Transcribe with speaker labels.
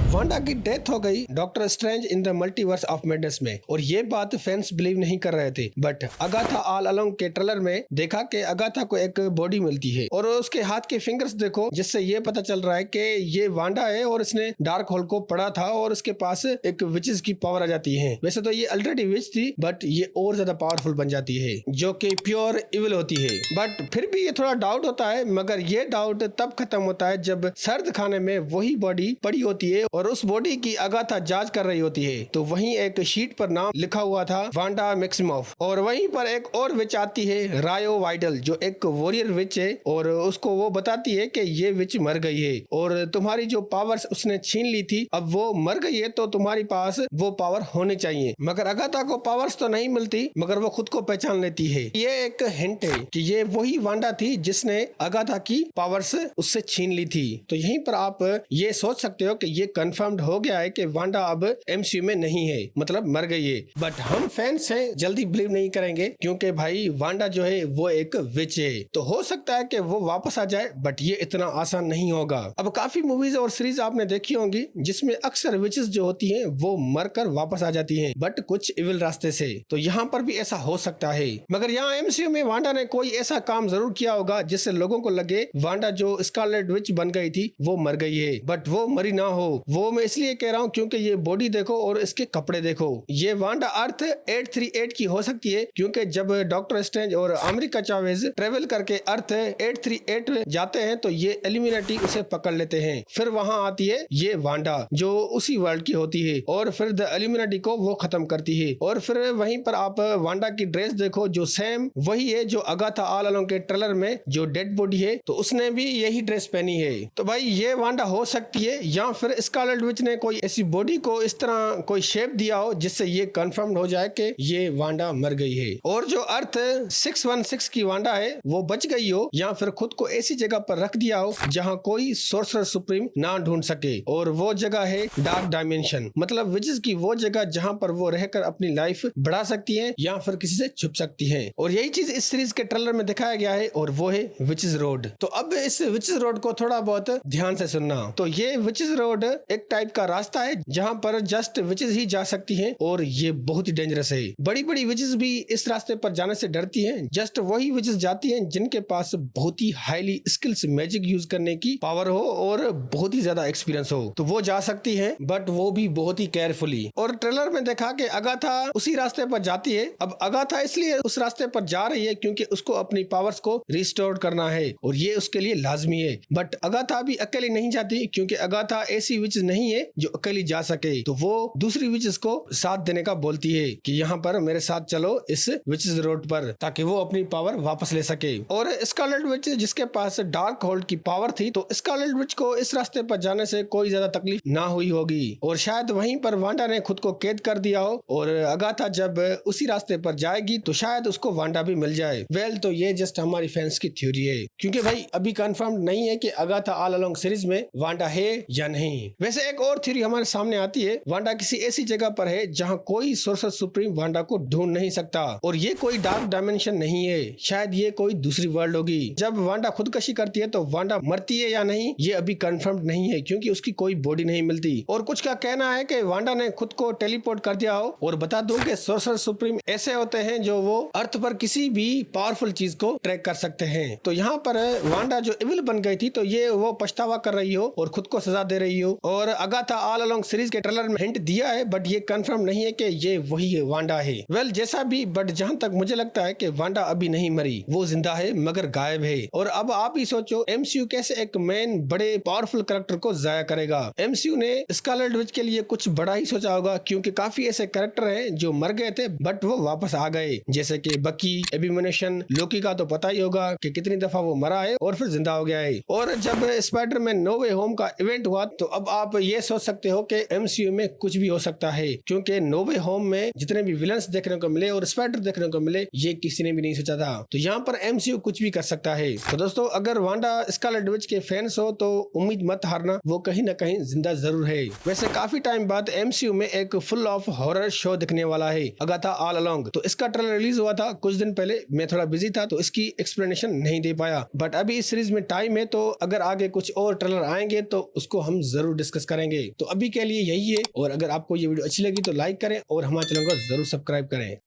Speaker 1: Wanda की death हो गई doctor strange in the multiverse of madness में, और ये बात फैंस बिलीव नहीं कर रहे थे। बट अगाथा ऑल अलोंग के ट्रेलर में देखा कि अगाथा को एक बॉडी मिलती है और उसके हाथ के फिंगर्स देखो, जिससे ये पता चल रहा है कि ये वांडा है और इसने डार्क होल को पढ़ा था और उसके पास एक विचेस की पावर आ जाती है। वैसे तो ये ऑलरेडी विच थी, बट ये और ज्यादा पावरफुल बन जाती है, जो कि प्योर इविल होती है। बट फिर भी ये थोड़ा डाउट होता है, मगर ये डाउट तब खत्म होता है जब सर्द खाने में वही बॉडी पड़ी होती है और उस बॉडी की अगाथा जांच कर रही होती है। तो वहीं एक शीट पर नाम लिखा हुआ था वांडा मैक्सिमोफ, और वहीं पर एक और विच आती है रायो वाइडल, जो एक वॉरियर विच है, और उसको वो बताती है कि ये विच मर गई है और तुम्हारी जो पावर्स उसने छीन ली थी, अब वो मर गई है तो तुम्हारी पास वो पावर होने चाहिए। मगर अगाथा को पावर्स तो नहीं मिलती, मगर वो खुद को पहचान लेती है। ये एक हिंट है कि ये वही वांडा थी जिसने अगाथा की पावर्स उससे छीन ली थी। तो यहीं पर आप ये सोच सकते हो कि ये कंफर्म्ड हो गया है कि वांडा अब एमसीयू में नहीं है, मतलब मर गई है। बट हम फैंस हैं, जल्दी बिलीव नहीं करेंगे, क्योंकि भाई वांडा जो है वो एक विच है। तो हो सकता है कि वो वापस आ जाए, बट ये इतना आसान नहीं होगा। अब काफी मूवीज और सीरीज आपने देखी होंगी जिसमें अक्सर विचेस जो होती हैं वो मरकर वापस आ जाती हैं, बट कुछ इविल रास्ते से। तो यहाँ पर भी ऐसा हो सकता है, मगर यहाँ एमसीयू में वांडा ने कोई ऐसा काम जरूर किया होगा जिससे लोगों को लगे वांडा जो स्कारलेट विच बन गई थी वो मर गई है, बट वो मरी ना हो। वो मैं इसलिए कह रहा हूँ क्योंकि ये बॉडी देखो और इसके कपड़े देखो। ये वांडा अर्थ 838 की हो सकती है, क्योंकि जब डॉक्टर स्ट्रेंज और अमेरिका चावेज ट्रेवल करके अर्थ 838 में जाते हैं तो ये एलिमिनेटी उसे पकड़ लेते हैं। फिर वहां आती है ये वांडा जो उसी वर्ल्ड की होती है, और फिर द एलिमिनेटी को वो खत्म करती है। और फिर वहीं पर आप वांडा की ड्रेस देखो, जो सेम वही है जो अगाथा ऑल अलोंग के ट्रेलर में जो डेड बॉडी है, तो उसने भी यही ड्रेस पहनी है। तो भाई ये वांडा हो सकती है, या फिर स्कारलेट विच ने कोई ऐसी बॉडी को इस तरह कोई शेप दिया हो जिससे ये कंफर्म हो जाए कि ये वांडा मर गई है। और जो अर्थ 616 की वांडा है वो बच गई हो, या फिर खुद को ऐसी जगह पर रख दिया हो जहां कोई सोर्सर सुप्रीम ना ढूंढ सके, और वो जगह है डार्क डायमेंशन, मतलब विचेस की वो जगह जहां पर वो रहकर अपनी लाइफ बढ़ा सकती है या फिर किसी से छुप सकती है। और यही चीज इस सीरीज के ट्रेलर में दिखाया गया है, और वो है विचेस रोड। तो अब इस विचेस रोड को थोड़ा बहुत ध्यान से सुनना। तो ये विचेस रोड एक टाइप का रास्ता है जहां पर जस्ट विचेस ही जा सकती हैं, और ये बहुत ही डेंजरस है। बड़ी बड़ी विचेस भी इस रास्ते पर जाने से डरती हैं। जस्ट वही विचेस जाती हैं जिनके पास बहुत ही हाईली स्किल्स मैजिक यूज करने की पावर हो और बहुत ही ज्यादा एक्सपीरियंस हो, तो वो जा सकती हैं, बट वो भी बहुत ही केयरफुली। और ट्रेलर में देखा कि अगाथा उसी रास्ते पर जाती है। अब अगाथा इसलिए उस रास्ते पर जा रही है क्योंकि उसको अपनी पावर्स को रिस्टोर करना है, और ये उसके लिए लाजमी है। बट अगाथा भी अकेली नहीं जाती, क्योंकि अगाथा ऐसी विचेस नहीं है जो अकेली जा सके। तो वो दूसरी विचेस को साथ देने का बोलती है कि यहाँ पर मेरे साथ चलो इस विचेस रोड पर, ताकि वो अपनी पावर वापस ले सके। और स्कारलेट विच जिसके पास डार्क होल्ड की पावर थी, तो स्कारलेट विच को इस रास्ते पर जाने से कोई ज्यादा तकलीफ ना हुई होगी, और शायद वहीं पर वांडा ने खुद को कैद कर दिया हो, और अगाथा जब उसी रास्ते पर जाएगी तो शायद उसको वांडा भी मिल जाए। वेल, तो ये जस्ट हमारी फैंस की थ्योरी है, क्योंकि भाई अभी कंफर्म नहीं है कि अगाथा ऑल अलोंग सीरीज में वांडा है या नहीं। वैसे एक और थ्योरी हमारे सामने आती है, वांडा किसी ऐसी जगह पर है जहां कोई सोर्सर सुप्रीम वांडा को ढूंढ नहीं सकता, और ये कोई डार्क डायमेंशन नहीं है, शायद ये कोई दूसरी वर्ल्ड होगी। जब वांडा खुदकशी करती है तो वांडा मरती है या नहीं ये अभी कंफर्म नहीं है, क्योंकि उसकी कोई बॉडी नहीं मिलती। और कुछ का कहना है कि वांडा ने खुद को टेलीपोर्ट कर दिया हो। और बता दूं कि सोर्सर सुप्रीम ऐसे होते हैं जो वो अर्थ पर किसी भी पावरफुल चीज को ट्रैक कर सकते हैं। तो यहाँ पर वांडा जो इविल बन गई थी, तो ये वो पछतावा कर रही हो और खुद को सजा दे रही हो। और अगाथा ऑल अलोंग सीरीज के ट्रेलर में हिंट दिया है, बट ये कंफर्म नहीं है कि ये वही है वांडा है। वेल, जैसा भी, बट जहां तक मुझे लगता है कि वांडा अभी नहीं मरी, वो जिंदा है मगर गायब है। और अब आप ही सोचो एमसीयू कैसे एक मेन बड़े पावरफुल कैरेक्टर को जाया करेगा। एमसीयू ने स्कारलेट विच के लिए कुछ बड़ा ही सोचा होगा, क्योंकि काफी ऐसे कैरेक्टर हैं जो मर गए थे बट वो वापस आ गए, जैसे कि बकी, एबिमिनेशन, लोकी का तो पता ही होगा कि कितनी दफा वो मरा है और फिर जिंदा हो गया है। और जब स्पाइडरमैन नो वे होम का इवेंट हुआ, तो अब आप ये सोच सकते हो कि एमसीयू में कुछ भी हो सकता है, क्योंकि नो वे होम में जितने भी विलन्स देखने को मिले और स्पाइडर देखने को मिले, ये किसी ने भी नहीं सोचा था। तो यहाँ पर एमसीयू कुछ भी कर सकता है। तो दोस्तों, अगर वांडा स्कारलेट विच के फैंस हो तो उम्मीद मत हारना, वो कहीं ना कहीं जिंदा जरूर है। वैसे काफी टाइम बाद एमसीयू में एक फुल ऑफ हॉरर शो दिखने वाला है, अगाथा ऑल अलोंग। तो इसका ट्रेलर रिलीज हुआ था कुछ दिन पहले, मैं थोड़ा बिजी था तो इसकी एक्सप्लेनेशन नहीं दे पाया, बट अभी इस सीरीज में टाइम है, तो अगर आगे कुछ और ट्रेलर आएंगे तो उसको हम जरूर डिस्कस डिस्कस करेंगे। तो अभी के लिए यही है, और अगर आपको ये वीडियो अच्छी लगी तो लाइक करें और हमारे चैनल को जरूर सब्सक्राइब करें।